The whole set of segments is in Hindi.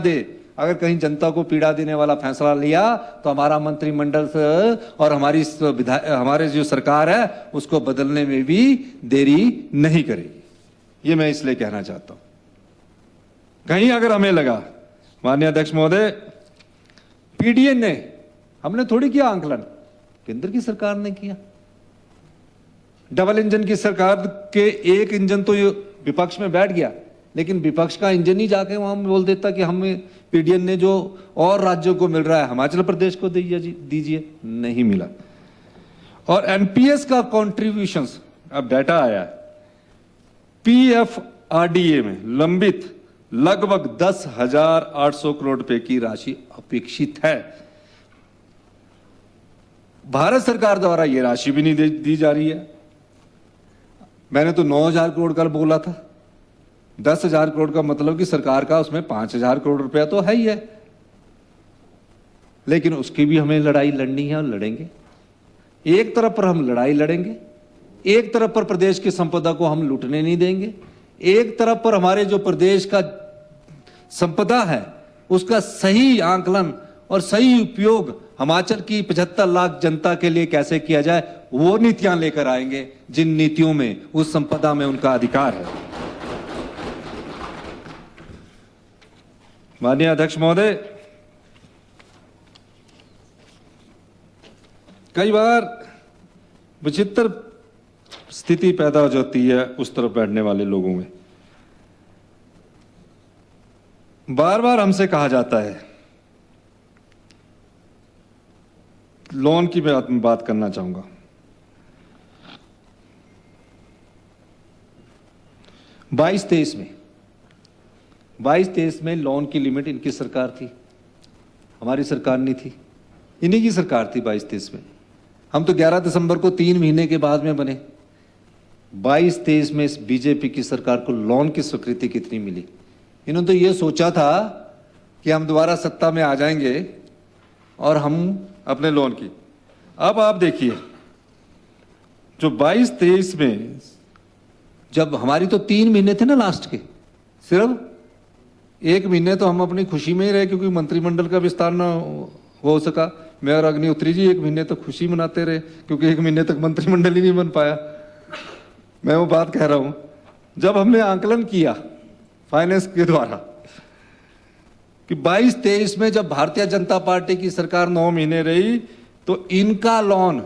दे। अगर कहीं जनता को पीड़ा देने वाला फैसला लिया तो हमारा मंत्रिमंडल से और हमारे जो सरकार है उसको बदलने में भी देरी नहीं करेगी। ये मैं इसलिए कहना चाहता हूं। कहीं अगर हमें लगा, माननीय अध्यक्ष महोदय, पीडीएन ने, हमने थोड़ी किया आंकलन, केंद्र की सरकार ने किया। डबल इंजन की सरकार के एक इंजन तो विपक्ष में बैठ गया, लेकिन विपक्ष का इंजन ही जाके वहां बोल देता कि हमें पीडीएन ने जो और राज्यों को मिल रहा है हिमाचल प्रदेश को दीजिए, नहीं मिला। और एनपीएस का कॉन्ट्रीब्यूशंस, अब डाटा आया, पीएफआरडीए में लंबित लगभग 10,800 करोड़ रुपए की राशि अपेक्षित है। भारत सरकार द्वारा यह राशि भी नहीं दी जा रही है। मैंने तो 9,000 करोड़ का बोला था। 10,000 करोड़ का मतलब कि सरकार का उसमें 5,000 करोड़ रुपया तो है ही है, लेकिन उसकी भी हमें लड़ाई लड़नी है और लड़ेंगे। एक तरफ पर हम लड़ाई लड़ेंगे, एक तरफ पर प्रदेश की संपदा को हम लूटने नहीं देंगे, एक तरफ पर हमारे जो प्रदेश का संपदा है उसका सही आंकलन और सही उपयोग हिमाचल की 75 लाख जनता के लिए कैसे किया जाए, वो नीतियां लेकर आएंगे जिन नीतियों में उस संपदा में उनका अधिकार है। माननीय अध्यक्ष महोदय, कई बार विचित्र स्थिति पैदा हो जाती है उस तरफ बैठने वाले लोगों में। बार बार हमसे कहा जाता है, लोन की मैं बात करना चाहूंगा। बाईस तेईस में लोन की लिमिट इनकी सरकार थी, हमारी सरकार नहीं थी, इन्हीं की सरकार थी 22-23 में। हम तो 11 दिसंबर को 3 महीने के बाद में बने। 22-23 में इस बीजेपी की सरकार को लोन की स्वीकृति कितनी मिली? इन्होंने तो ये सोचा था कि हम दोबारा सत्ता में आ जाएंगे और हम अपने लोन की। अब आप देखिए, जो 22-23 में, जब हमारी तो 3 महीने थे ना लास्ट के, सिर्फ 1 महीने तो हम अपनी खुशी में ही रहे क्योंकि मंत्रिमंडल का विस्तार न हो सका। मैं और अग्निहोत्री जी 1 महीने तक खुशी मनाते रहे क्योंकि 1 महीने तक मंत्रिमंडल ही नहीं बन पाया। मैं वो बात कह रहा हूं, जब हमने आंकलन किया फाइनेंस के द्वारा कि 22-23 में जब भारतीय जनता पार्टी की सरकार 9 महीने रही तो इनका लोन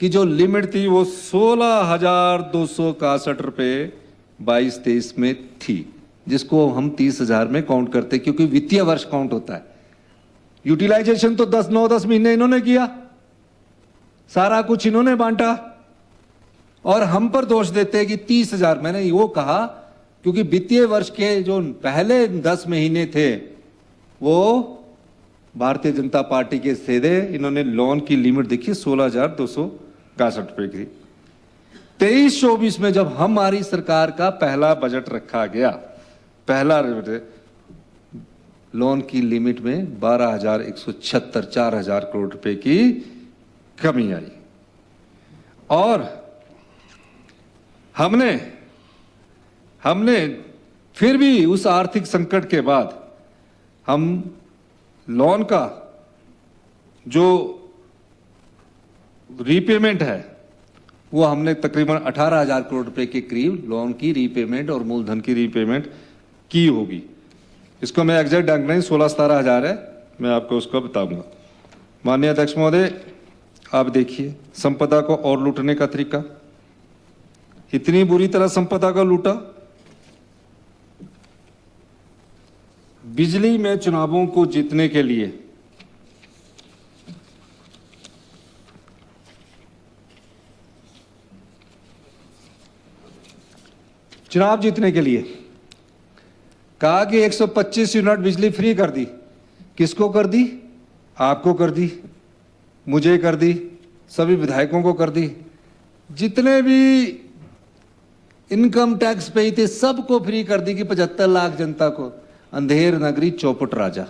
की जो लिमिट थी वो 16,261 रुपए 22-23 में थी, जिसको हम 30,000 में काउंट करते क्योंकि वित्तीय वर्ष काउंट होता है। यूटिलाइजेशन तो 9-10 महीने इन्होंने किया, सारा कुछ इन्होंने बांटा और हम पर दोष देते कि 30,000। मैंने वो कहा क्योंकि वित्तीय वर्ष के जो पहले 10 महीने थे वो भारतीय जनता पार्टी के सीधे इन्होंने लोन की लिमिट देखी 16,261 रुपए की। 23-24 में जब हमारी सरकार का पहला बजट रखा गया, पहला लोन की लिमिट में 12,176 4,000 करोड़ रुपए की कमी आई। और हमने फिर भी उस आर्थिक संकट के बाद हम लोन का जो रीपेमेंट है वो हमने तकरीबन 18,000 करोड़ रुपए के करीब लोन की रीपेमेंट और मूलधन की रीपेमेंट की होगी। इसको मैं एग्जैक्ट अंक नहीं, 16-17 हजार है, मैं आपको उसको बताऊंगा। माननीय अध्यक्ष महोदय, आप देखिए संपदा को और लूटने का तरीका, इतनी बुरी तरह संपदा को लूटा। बिजली में चुनावों को जीतने के लिए चुनाव जीतने के लिए कहा कि 125 यूनिट बिजली फ्री कर दी। किसको कर दी? आपको कर दी, मुझे कर दी, सभी विधायकों को कर दी, जितने भी इनकम टैक्स पे थे सबको फ्री कर दी कि 75 लाख जनता को। अंधेर नगरी चौपट राजा,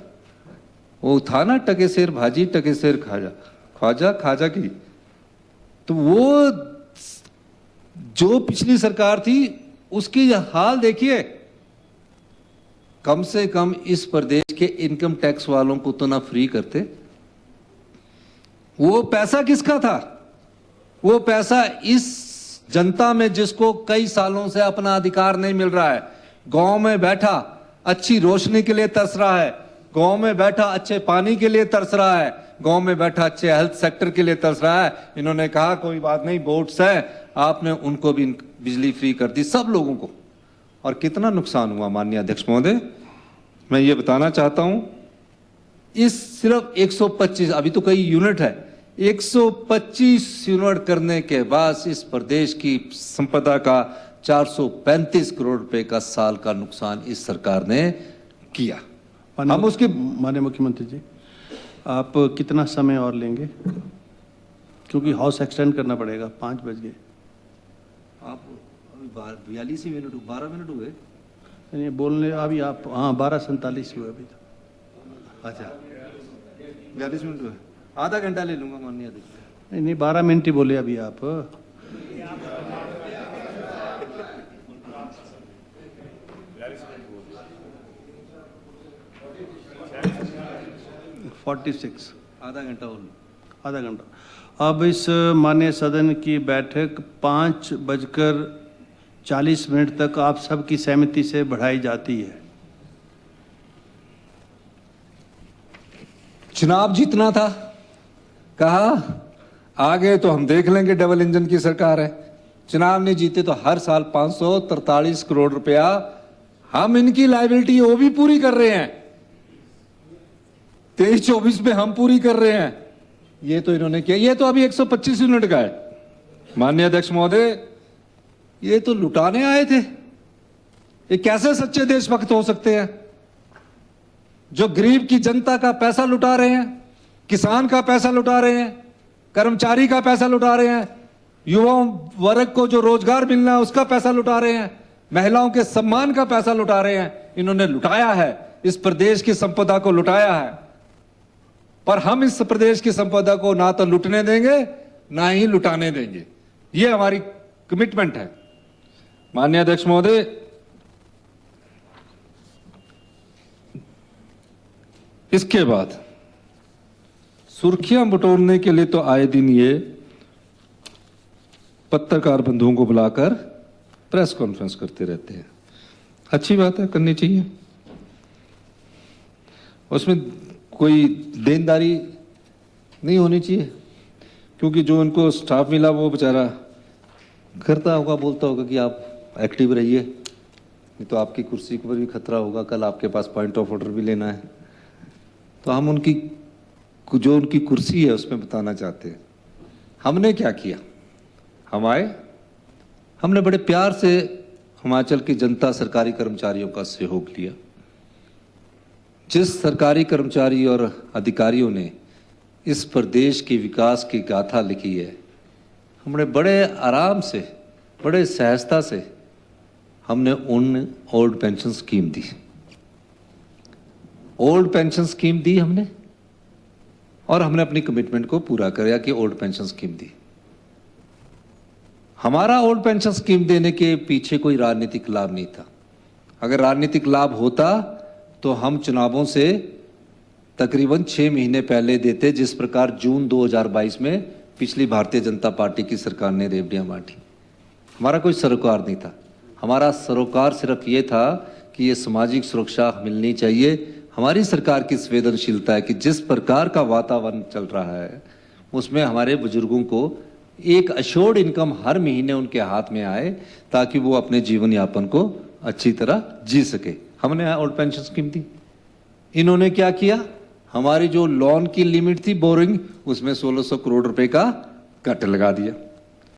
वो था ना, टके शेर भाजी टके शेर ख्वाजा खाजा की। तो वो जो पिछली सरकार थी उसकी हाल देखिए। कम से कम इस प्रदेश के इनकम टैक्स वालों को तो ना फ्री करते। वो पैसा किसका था? वो पैसा इस जनता में जिसको कई सालों से अपना अधिकार नहीं मिल रहा है, गांव में बैठा अच्छी रोशनी के लिए तरस रहा है, गांव में बैठा अच्छे पानी के लिए तरस रहा है, गांव में बैठा अच्छे हेल्थ सेक्टर के लिए तरस रहा है। इन्होंने कहा कोई बात नहीं, वोट्स है, आपने उनको भी बिजली फ्री कर दी, सब लोगों को। और कितना नुकसान हुआ माननीय अध्यक्ष महोदय, मैं ये बताना चाहता हूं, इस सिर्फ 125, अभी तो कई यूनिट है, 125 यूनिट करने के बाद इस प्रदेश की संपदा का 435 करोड़ रुपए का साल का नुकसान इस सरकार ने किया। हम उसके माननीय मुख्यमंत्री जी, आप कितना समय और लेंगे? क्योंकि हाउस एक्सटेंड करना पड़ेगा, 5 बज गए। आप अभी 42 मिनट 12 मिनट हुए नहीं बोलने, अभी आप, हाँ 12:47 हुए अभी तो। अच्छा 42 मिनट हुए, आधा घंटा ले लूंगा माननीय अध्यक्ष। नहीं 12 मिनट ही बोले अभी आप। 46, आधा घंटा और आधा घंटा। अब इस माननीय सदन की बैठक 5:40 तक आप सबकी सहमति से बढ़ाई जाती है। चुनाव जीतना था, कहा आगे तो हम देख लेंगे, डबल इंजन की सरकार है। चुनाव नहीं जीते तो हर साल 543 करोड़ रुपया हम इनकी लायबिलिटी वो भी पूरी कर रहे हैं, 23-24 में हम पूरी कर रहे हैं। ये तो इन्होंने किया, ये तो अभी 125 यूनिट का है। माननीय अध्यक्ष महोदय, ये तो लुटाने आए थे। ये कैसे सच्चे देशभक्त हो सकते हैं जो गरीब की जनता का पैसा लुटा रहे हैं, किसान का पैसा लुटा रहे हैं, कर्मचारी का पैसा लुटा रहे हैं, युवा वर्ग को जो रोजगार मिलना है उसका पैसा लुटा रहे हैं, महिलाओं के सम्मान का पैसा लुटा रहे हैं। इन्होंने लुटाया है, इस प्रदेश की संपदा को लुटाया है। पर हम इस प्रदेश की संपदा को ना तो लुटने देंगे ना ही लुटाने देंगे, ये हमारी कमिटमेंट है। माननीय अध्यक्ष महोदय, इसके बाद सुर्खियां बटोरने के लिए तो आए दिन ये पत्रकार बंधुओं को बुलाकर प्रेस कॉन्फ्रेंस करते रहते हैं। अच्छी बात है, करनी चाहिए, उसमें कोई देनदारी नहीं होनी चाहिए, क्योंकि जो उनको स्टाफ मिला वो बेचारा करता होगा, बोलता होगा कि आप एक्टिव रहिए, नहीं तो आपकी कुर्सी पर भी खतरा होगा, कल आपके पास पॉइंट ऑफ ऑर्डर भी लेना है। तो हम उनकी जो उनकी कुर्सी है उसमें बताना चाहते हैं। हमने क्या किया, हम आए, हमने बड़े प्यार से हिमाचल की जनता सरकारी कर्मचारियों का सहयोग लिया। जिस सरकारी कर्मचारी और अधिकारियों ने इस प्रदेश के विकास की गाथा लिखी है, हमने बड़े आराम से, बड़े सहजता से हमने उन ओल्ड पेंशन स्कीम दी, ओल्ड पेंशन स्कीम दी हमने, और हमने अपनी कमिटमेंट को पूरा किया कि ओल्ड पेंशन स्कीम दी। हमारा ओल्ड पेंशन स्कीम देने के पीछे कोई राजनीतिक लाभ नहीं था। अगर राजनीतिक लाभ होता तो हम चुनावों से तकरीबन 6 महीने पहले देते, जिस प्रकार जून 2022 में पिछली भारतीय जनता पार्टी की सरकार ने रेवड़ियां बांटी। हमारा कोई सरोकार नहीं था, हमारा सरोकार सिर्फ ये था कि ये सामाजिक सुरक्षा मिलनी चाहिए। हमारी सरकार की संवेदनशीलता है कि जिस प्रकार का वातावरण चल रहा है उसमें हमारे बुजुर्गों को एक अश्योर्ड इनकम हर महीने उनके हाथ में आए, ताकि वो अपने जीवन यापन को अच्छी तरह जी सके। हमने ओल्ड पेंशन स्कीम दी। इन्होंने क्या किया, हमारी जो लोन की लिमिट थी बोरिंग, उसमें 1600 करोड़ रुपए का कट लगा दिया।